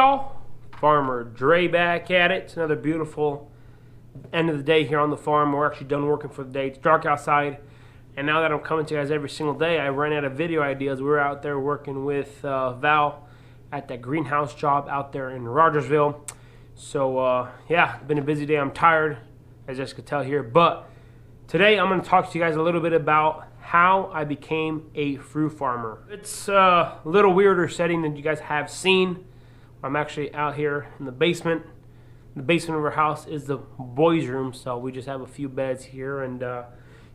y'all, Farmer Dre back at it. It's another beautiful end of the day here on the farm. We're actually done working for the day. It's dark outside, and now that I'm coming to you guys every single day, I ran out of video ideas. We were out there working with Val at that greenhouse job out there in Rogersville. So yeah, it's been a busy day. I'm tired, as you guys could tell here, but today I'm going to talk to you guys a little bit about how I became a fruit farmer. It's a little weirder setting than you guys have seen. I'm actually out here in the basement. The basement of our house is the boys' room, so we just have a few beds here, and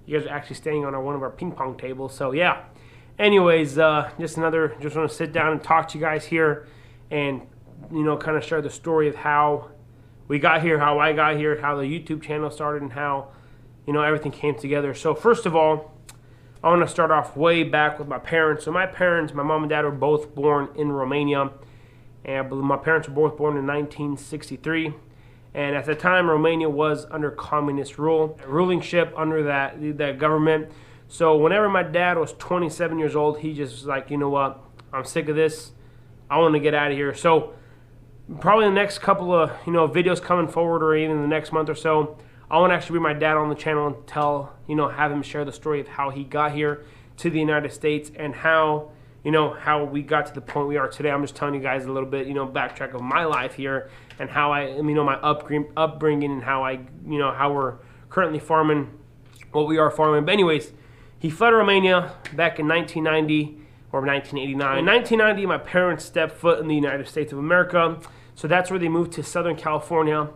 you guys are actually staying on one of our ping pong tables. So yeah. Anyways, just want to sit down and talk to you guys here, and kind of share the story of how we got here, how I got here, how the YouTube channel started, and how everything came together. So first of all, I want to start off way back with my parents. So my parents, my mom and dad, were both born in Romania. And I believe my parents were both born in 1963. And at the time, Romania was under communist rule, ruling ship under that government. So whenever my dad was 27 years old, he just was like, you know what, I'm sick of this. I want to get out of here. So probably the next couple of videos coming forward, or even the next month or so, I want to actually bring my dad on the channel and have him share the story of how he got here to the United States, and how we got to the point we are today. I'm just telling you guys a little bit, backtrack of my life here, and how my upbringing, and how how we're currently farming what we are farming. But anyways, he fled Romania back in 1990 or 1989. In 1990, my parents stepped foot in the United States of America, so that's where they moved to Southern California.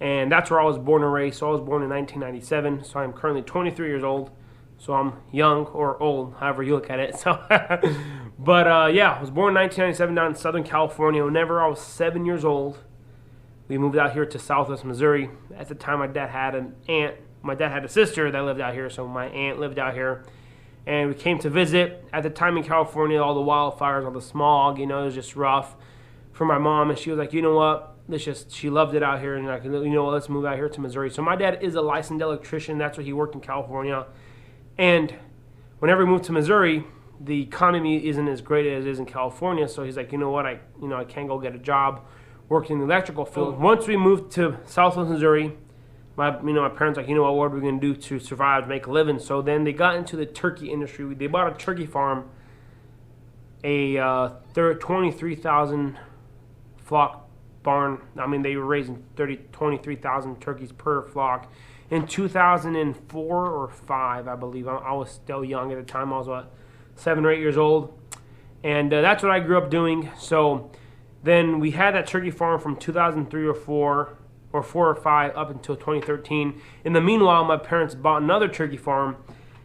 And that's where I was born and raised. So I was born in 1997. So I'm currently 23 years old. So I'm young or old, however you look at it. So, but yeah, I was born in 1997 down in Southern California. Whenever I was 7 years old, we moved out here to Southwest Missouri. At the time, my dad had an aunt. My dad had a sister that lived out here. So my aunt lived out here. And we came to visit. At the time in California, all the wildfires, all the smog, it was just rough for my mom. And she was like, you know what? She loved it out here, and like, let's move out here to Missouri. So my dad is a licensed electrician. That's where he worked in California. And whenever we moved to Missouri, the economy isn't as great as it is in California. So he's like, you know what, I can't go get a job working in the electrical field. Once we moved to Southwest Missouri, my parents like, what are we going to do to survive, make a living? So then they got into the turkey industry. They bought a turkey farm, a 23,000 flock barn. They were raising 23,000 turkeys per flock in 2004 or 5, I believe. I was still young at the time. I was 7 or 8 years old, and that's what I grew up doing. So then we had that turkey farm from 2003 or 4 or 5 up until 2013. In the meanwhile, my parents bought another turkey farm.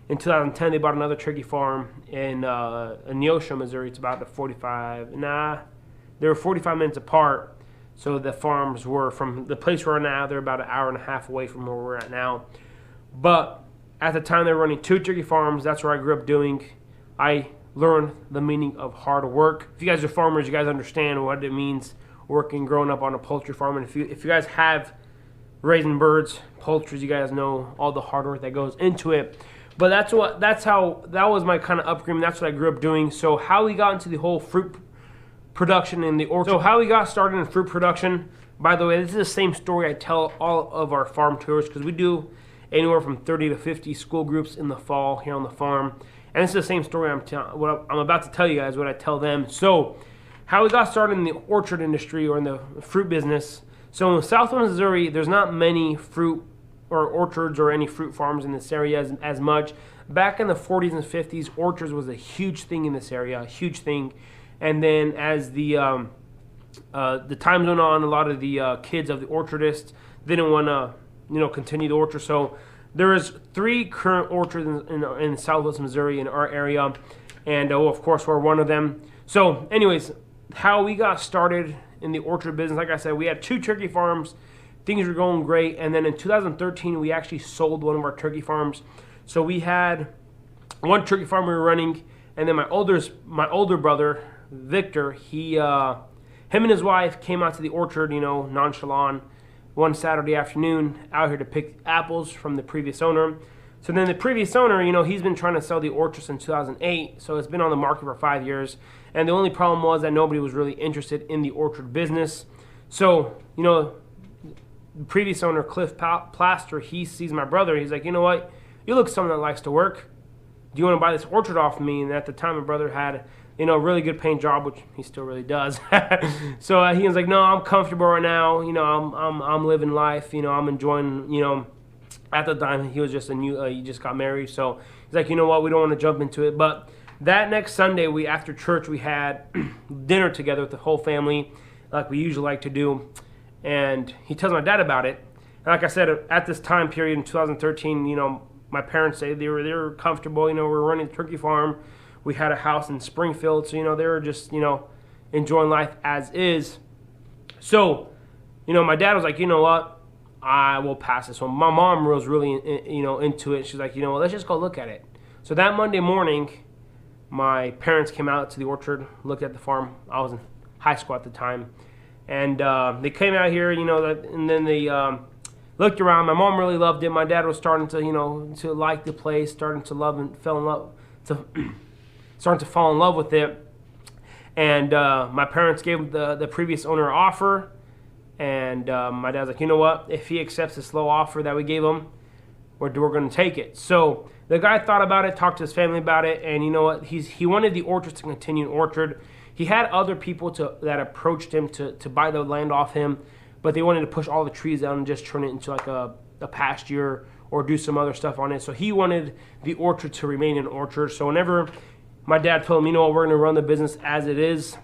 In 2010, they bought another turkey farm in Neosho, Missouri. It's about they were 45 minutes apart. So the farms were, from the place we're at now, they're about an hour and a half away from where we're at now. But at the time, they were running 2 turkey farms. That's where I grew up doing. I learned the meaning of hard work. If you guys are farmers, you guys understand what it means working, growing up on a poultry farm. And if you guys have raising birds, poultry, you guys know all the hard work that goes into it. But that was my kind of upbringing. That's what I grew up doing. So how we got into the whole fruit production in the orchard. So how we got started in fruit production, by the way, this is the same story I tell all of our farm tours, because we do anywhere from 30 to 50 school groups in the fall here on the farm. And it's the same story what I'm about to tell you guys, what I tell them. So how we got started in the orchard industry, or in the fruit business. So in Southwest Missouri, there's not many fruit or orchards or any fruit farms in this area as much. Back in the 40s and 50s, orchards was a huge thing in this area, a huge thing. And then as the times went on, a lot of the kids of the orchardists didn't want to continue the orchard. So there is 3 current orchards in Southwest Missouri in our area, and of course we're one of them. So anyways, how we got started in the orchard business, like I said, we had 2 turkey farms. Things were going great, and then in 2013 we actually sold one of our turkey farms. So we had 1 turkey farm we were running, and then my older brother Victor, him and his wife came out to the orchard, nonchalant, one Saturday afternoon, out here to pick apples from the previous owner. So then the previous owner, he's been trying to sell the orchard since 2008, so it's been on the market for 5 years. And the only problem was that nobody was really interested in the orchard business. So, the previous owner, Cliff Plaster, he sees my brother. He's like, you know what? You look someone that likes to work. Do you want to buy this orchard off of me? And at the time, my brother had, a really good paying job, which he still really does. So he was like, no, I'm comfortable right now. I'm living life. I'm enjoying, at the time, he was just he just got married. So he's like, you know what? We don't want to jump into it. But that next Sunday, after church, we had dinner together with the whole family, like we usually like to do. And he tells my dad about it. And like I said, at this time period in 2013, my parents say they were comfortable. We were running a turkey farm. We had a house in Springfield. So, they were just, enjoying life as is. So, my dad was like, you know what? I will pass this one. My mom was really, into it. She's like, let's just go look at it. So that Monday morning, my parents came out to the orchard, looked at the farm. I was in high school at the time. And they came out here, and then they looked around. My mom really loved it. My dad was starting to, to like the place, starting to love and starting to fall in love with it. And my parents gave the previous owner an offer. And my dad's like, you know what? If he accepts this low offer that we gave him, we're going to take it. So the guy thought about it, talked to his family about it, and you know what? He wanted the orchard to continue an orchard. He had other people that approached him to buy the land off him, but they wanted to push all the trees down and just turn it into like a pasture or do some other stuff on it. So he wanted the orchard to remain an orchard. So whenever my dad told him, we're going to run the business as it is,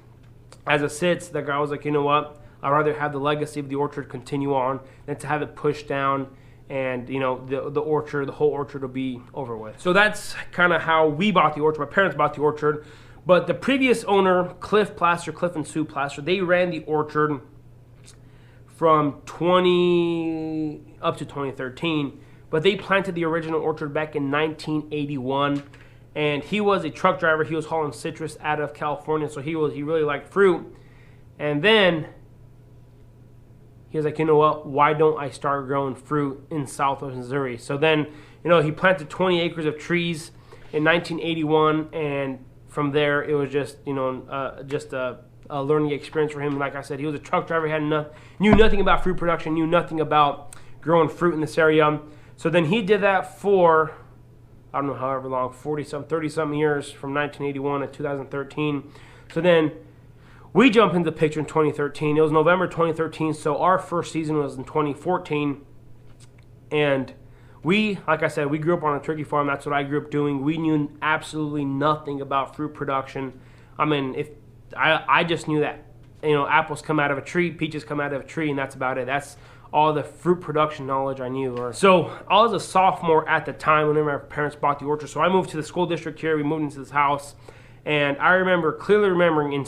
as it sits, the guy was like, you know what? I'd rather have the legacy of the orchard continue on than to have it pushed down and, the orchard, the whole orchard will be over with. So that's kind of how we bought the orchard. My parents bought the orchard. But the previous owner, Cliff and Sue Plaster, they ran the orchard from up to 2013. But they planted the original orchard back in 1981. And he was a truck driver. He was hauling citrus out of California. So he really liked fruit. And then he was like, you know what? Why don't I start growing fruit in Southwest Missouri? So then, he planted 20 acres of trees in 1981. And from there, it was just, just a learning experience for him. Like I said, he was a truck driver, knew nothing about fruit production, knew nothing about growing fruit in this area. So then he did that for, I don't know, however long, 30-something years, from 1981 to 2013. So then we jump into the picture in 2013. It was November 2013, so our first season was in 2014. And like I said, we grew up on a turkey farm. That's what I grew up doing. We knew absolutely nothing about fruit production. I mean, I just knew that, apples come out of a tree, peaches come out of a tree, and that's about it. That's all the fruit production knowledge I knew. So I was a sophomore at the time whenever my parents bought the orchard. So I moved to the school district here. We moved into this house. And I clearly remembering in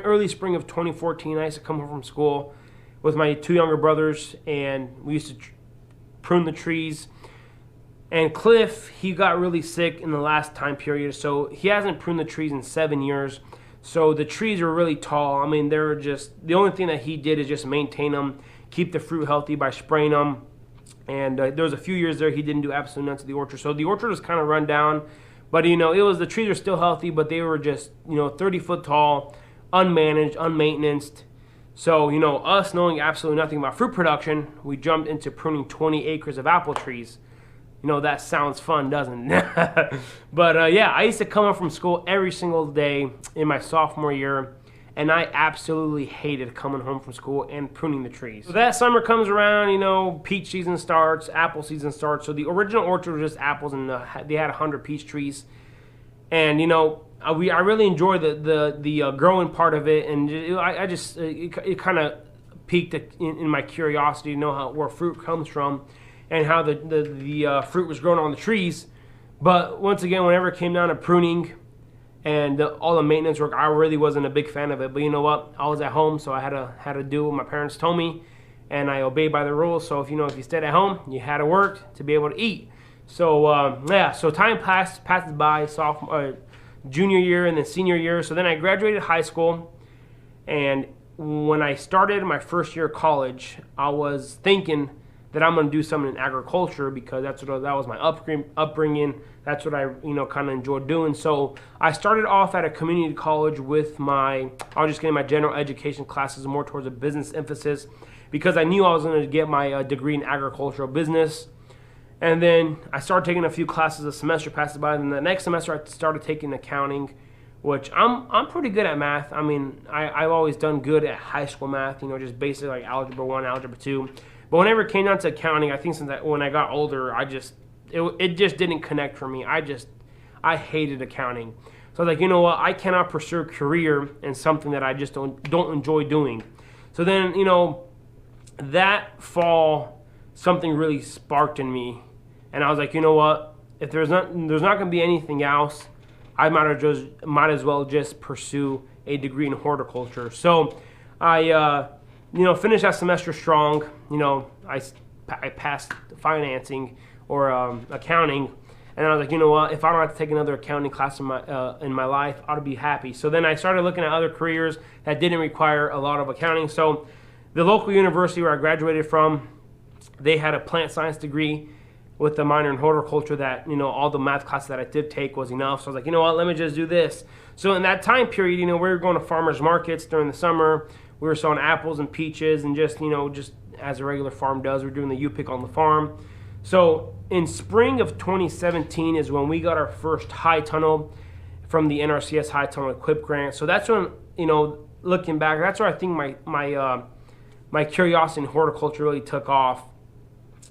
early spring of 2014, I used to come home from school with my two younger brothers, and we used to prune the trees. And Cliff, he got really sick in the last time period, so he hasn't pruned the trees in 7 years. So the trees are really tall. I mean, they're just, the only thing that he did is just maintain them, keep the fruit healthy by spraying them. And there was a few years there he didn't do absolutely none to the orchard. So the orchard was kind of run down, but the trees are still healthy, but they were just 30 foot tall, unmanaged, unmaintenanced. So us knowing absolutely nothing about fruit production, we jumped into pruning 20 acres of apple trees. That sounds fun, doesn't it? But yeah, I used to come up from school every single day in my sophomore year, and I absolutely hated coming home from school and pruning the trees. So that summer comes around, peach season starts, apple season starts. So the original orchard was just apples, and they had 100 peach trees. And I really enjoyed the growing part of it, and it kind of piqued in my curiosity to know where fruit comes from and how the fruit was grown on the trees. But once again, whenever it came down to pruning and all the maintenance work, I really wasn't a big fan of it. But you know what? I was at home, so I had to do what my parents told me, and I obeyed by the rules. So if you stayed at home, you had to work to be able to eat. So yeah, so time passes by, junior year and then senior year. So then I graduated high school, and when I started my first year of college, I was thinking that I'm going to do something in agriculture, because that was my upbringing. That's what I kind of enjoyed doing. So I started off at a community college with I was just getting my general education classes more towards a business emphasis, because I knew I was going to get my degree in agricultural business. And then I started taking a few classes. A semester passes by, and the next semester I started taking accounting, which I'm pretty good at math. I mean, I've always done good at high school math, just basic like algebra 1, algebra 2. But whenever it came down to accounting, I think when I got older, it just didn't connect for me. I hated accounting. So I was like, you know what? I cannot pursue a career in something that I just don't enjoy doing. So then, that fall, something really sparked in me, and I was like, you know what? If there's not going to be anything else, I might as well just pursue a degree in horticulture. So I finished that semester strong. I passed financing or accounting, and I was like, you know what? If I don't have to take another accounting class in my life, I ought to be happy. So then I started looking at other careers that didn't require a lot of accounting. So the local university where I graduated from, they had a plant science degree with a minor in horticulture that, all the math classes that I did take was enough. So I was like, you know what, let me just do this. So in that time period, we were going to farmers markets during the summer. We were selling apples and peaches, and just as a regular farm does, we're doing the U-pick on the farm. So in spring of 2017 is when we got our first high tunnel from the NRCS High Tunnel Equip grant. So that's when, looking back, that's where I think my curiosity in horticulture really took off.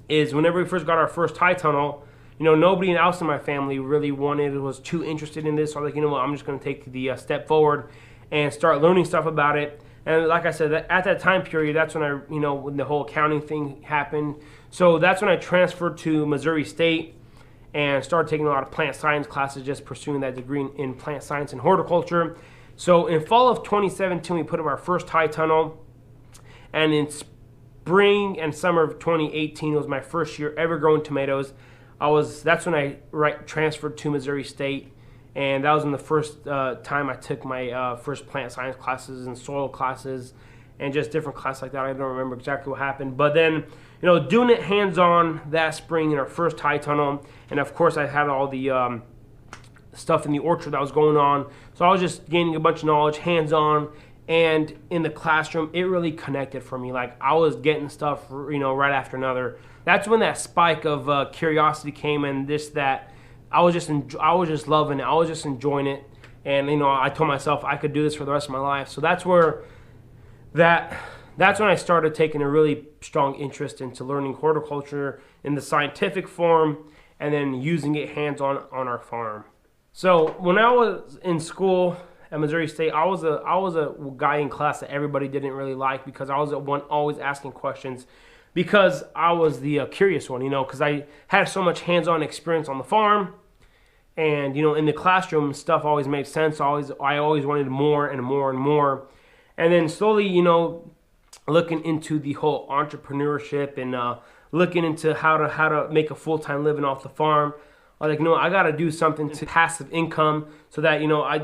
Is whenever we first got our first high tunnel, nobody else in my family really was too interested in this. So I was like, you know what, I'm just going to take the step forward and start learning stuff about it. And like I said, at that time period, that's when when the whole accounting thing happened. So that's when I transferred to Missouri State and started taking a lot of plant science classes, just pursuing that degree in plant science and horticulture. So in fall of 2017, we put up our first high tunnel, and in spring and summer of 2018 was my first year ever growing tomatoes. That's when I transferred to Missouri State, and that was in the first time I took my first plant science classes and soil classes and just different classes like that. I don't remember exactly what happened, but then doing it hands-on that spring in our first high tunnel, and of course I had all the stuff in the orchard that was going on, so I was just gaining a bunch of knowledge hands-on. And in the classroom, it really connected for me. Like, I was getting stuff, right after another. That's when that spike of curiosity came, and I was just loving it. I was just enjoying it, and I told myself I could do this for the rest of my life. So that's when I started taking a really strong interest into learning horticulture in the scientific form, and then using it hands-on on our farm. So when I was in school at Missouri State, I was a guy in class that everybody didn't really like, because I was the one always asking questions, because I was the curious one, because I had so much hands-on experience on the farm, and in the classroom stuff always made sense. I always wanted more and more and more, and then slowly, looking into the whole entrepreneurship and looking into how to make a full-time living off the farm. I was like, I got to do something to passive income so that,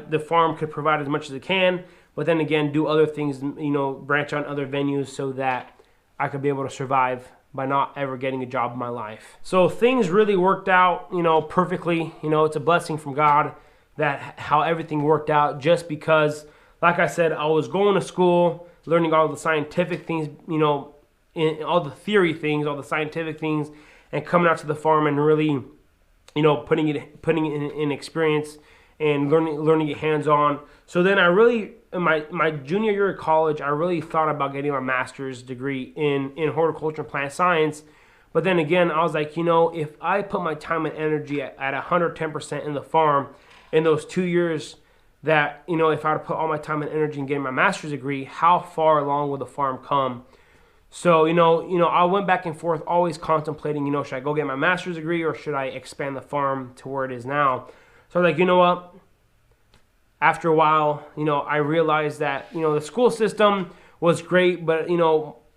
the farm could provide as much as it can, but then again, do other things, branch on other venues so that I could be able to survive by not ever getting a job in my life. So things really worked out, perfectly. It's a blessing from God that how everything worked out, just because, like I said, I was going to school, learning all the scientific things, all the theory things, all the scientific things, and coming out to the farm and really putting it in experience and learning it hands-on. So then I really, in my junior year of college, I really thought about getting my master's degree in horticulture and plant science. But then again, I was like, if I put my time and energy at 110% in the farm in those 2 years, that, if I were to put all my time and energy in getting my master's degree, how far along will the farm come? So, I went back and forth, always contemplating, should I go get my master's degree or should I expand the farm to where it is now? So I was like, you know what? After a while, I realized that, the school system was great, but,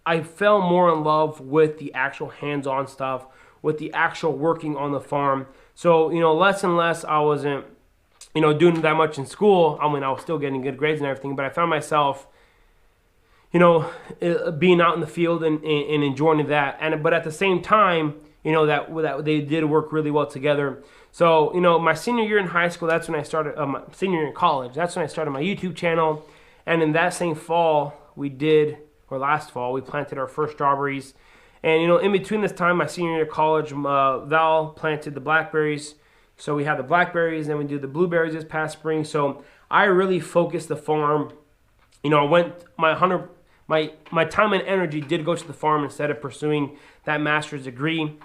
I fell more in love with the actual hands-on stuff, with the actual working on the farm. So, less and less I wasn't, doing that much in school. I mean, I was still getting good grades and everything, but I found myself, being out in the field and enjoying that. But at the same time, that they did work really well together. So, my senior year in high school, that's when I started, my senior year in college, that's when I started my YouTube channel. And in that same fall, last fall, we planted our first strawberries. And, in between this time, my senior year of college, Val planted the blackberries. So we had the blackberries, and we did the blueberries this past spring. So I really focused the farm. My time and energy did go to the farm instead of pursuing that master's degree.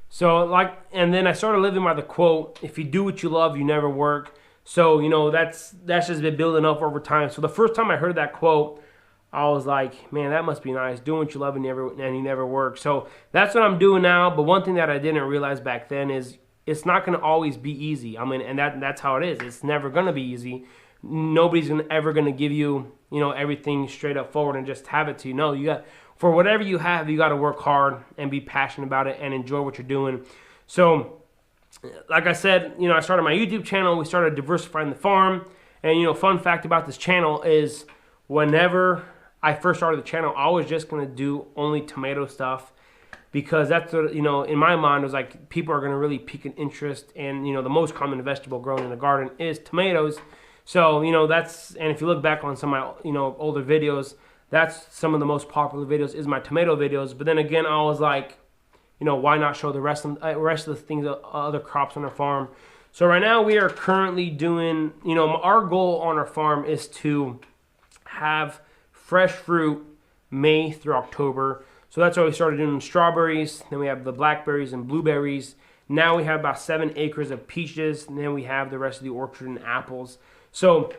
So and then I started living by the quote, if you do what you love, you never work. So, that's just been building up over time. So the first time I heard that quote, I was like, man, that must be nice. Doing what you love and you never work. So that's what I'm doing now. But one thing that I didn't realize back then is it's not going to always be easy. And that's how it is. It's never going to be easy. Nobody's ever going to give you, everything straight up forward and just have it to you. No, for whatever you have, you got to work hard and be passionate about it and enjoy what you're doing. So, like I said, I started my YouTube channel. We started diversifying the farm. And, fun fact about this channel is whenever I first started the channel, I was just going to do only tomato stuff because that's what, in my mind, it was like people are going to really pique an interest. And, the most common vegetable grown in the garden is tomatoes. So, and if you look back on some of my, older videos, that's some of the most popular videos is my tomato videos. But then again, I was like, why not show the rest of the things, other crops on our farm? So right now we are currently doing, our goal on our farm is to have fresh fruit May through October. So that's why we started doing strawberries. Then we have the blackberries and blueberries. Now we have about 7 acres of peaches. And then we have the rest of the orchard and apples. So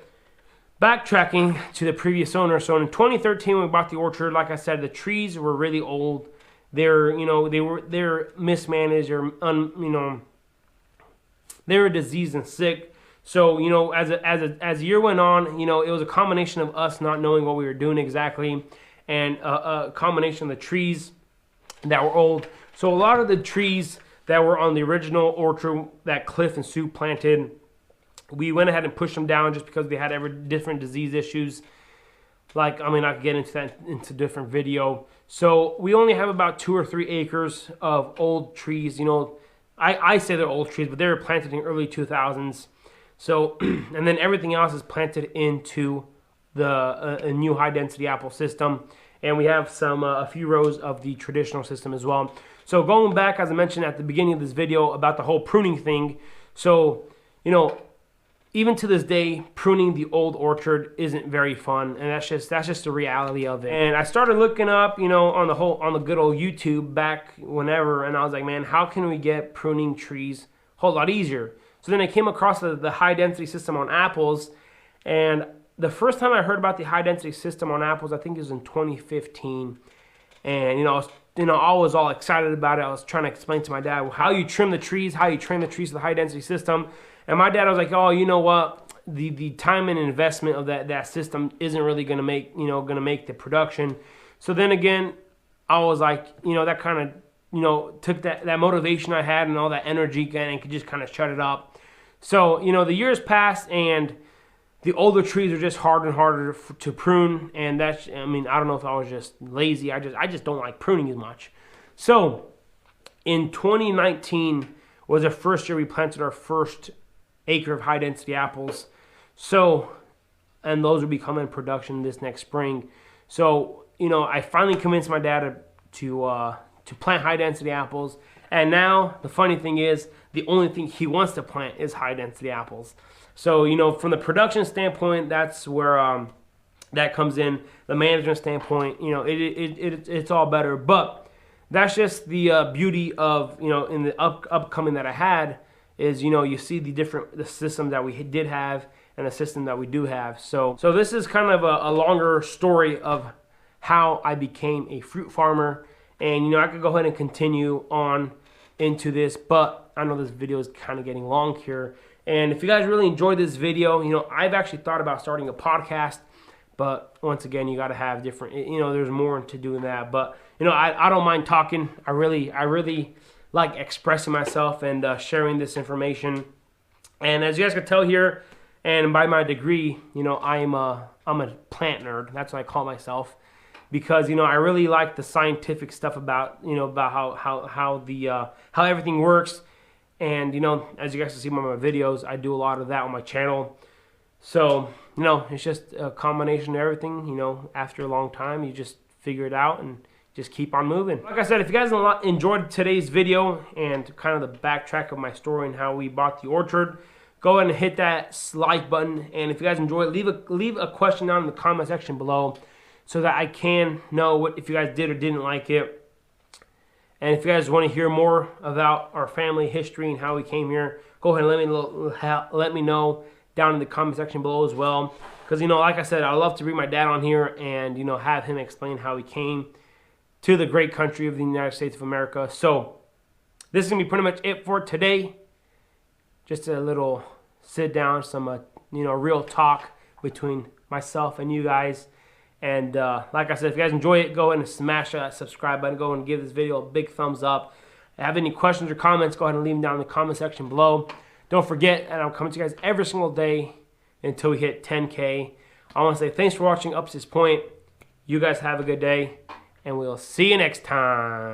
backtracking to the previous owner. So in 2013 when we bought the orchard, like I said, the trees were really old. They're mismanaged or they were diseased and sick. So as the year went on, it was a combination of us not knowing what we were doing exactly, and a combination of the trees that were old. So a lot of the trees that were on the original orchard that Cliff and Sue planted, we went ahead and pushed them down just because they had different disease issues. I could get into that into a different video. So we only have about 2 or 3 acres of old trees. I say they're old trees, but they were planted in the early 2000s. So, and then everything else is planted into a new high density apple system. And we have a few rows of the traditional system as well. So going back, as I mentioned at the beginning of this video about the whole pruning thing. So, even to this day, pruning the old orchard isn't very fun, and that's just the reality of it. And I started looking up, on the good old YouTube back whenever, and I was like, man, how can we get pruning trees a whole lot easier? So then I came across the high density system on apples, and the first time I heard about the high density system on apples, I think it was in 2015, and I was all excited about it. I was trying to explain to my dad how you trim the trees, how you train the trees to the high density system. And my dad was like, oh, you know what? The time and investment of that system isn't really going to make the production. So then again, I was like, that kind of, took that motivation I had and all that energy and could just kind of shut it up. So, the years passed and the older trees are just harder and harder to prune. And I don't know if I was just lazy. I just don't like pruning as much. So in 2019 was the first year we planted our first acre of high density apples. So, and those will be coming in production this next spring. So, I finally convinced my dad to plant high density apples. And now the funny thing is, the only thing he wants to plant is high density apples. So, from the production standpoint, that's where that comes in. The management standpoint, it's all better. But that's just the beauty of, in the upcoming that I had, is you see the system that we did have and the system that we do have. So this is kind of a longer story of how I became a fruit farmer, and I could go ahead and continue on into this, but I know this video is kind of getting long here. And if you guys really enjoyed this video, I've actually thought about starting a podcast, but once again, you got to have different, there's more to doing that. But I don't mind talking. I really like expressing myself and sharing this information. And as you guys can tell here, and by my degree, I'm a plant nerd. That's what I call myself. because I really like the scientific stuff about about how everything works. And as you guys can see from my videos, I do a lot of that on my channel. So it's just a combination of everything. After a long time, you just figure it out and just keep on moving. Like I said, if you guys enjoyed today's video and kind of the backtrack of my story and how we bought the orchard, go ahead and hit that like button. And if you guys enjoy it, leave a question down in the comment section below so that I can know if you guys did or didn't like it. And if you guys want to hear more about our family history and how we came here, go ahead and let me know down in the comment section below as well. Because like I said, I love to bring my dad on here and have him explain how he came to the great country of the United States of America. So this is gonna be pretty much it for today. Just a little sit down, some real talk between myself and you guys. And like I said, if you guys enjoy it, go ahead and smash that subscribe button. Go ahead and give this video a big thumbs up. If you have any questions or comments, go ahead and leave them down in the comment section below. Don't forget, and I'm coming to you guys every single day until we hit 10K. I want to say thanks for watching up to this point. You guys have a good day, and we'll see you next time.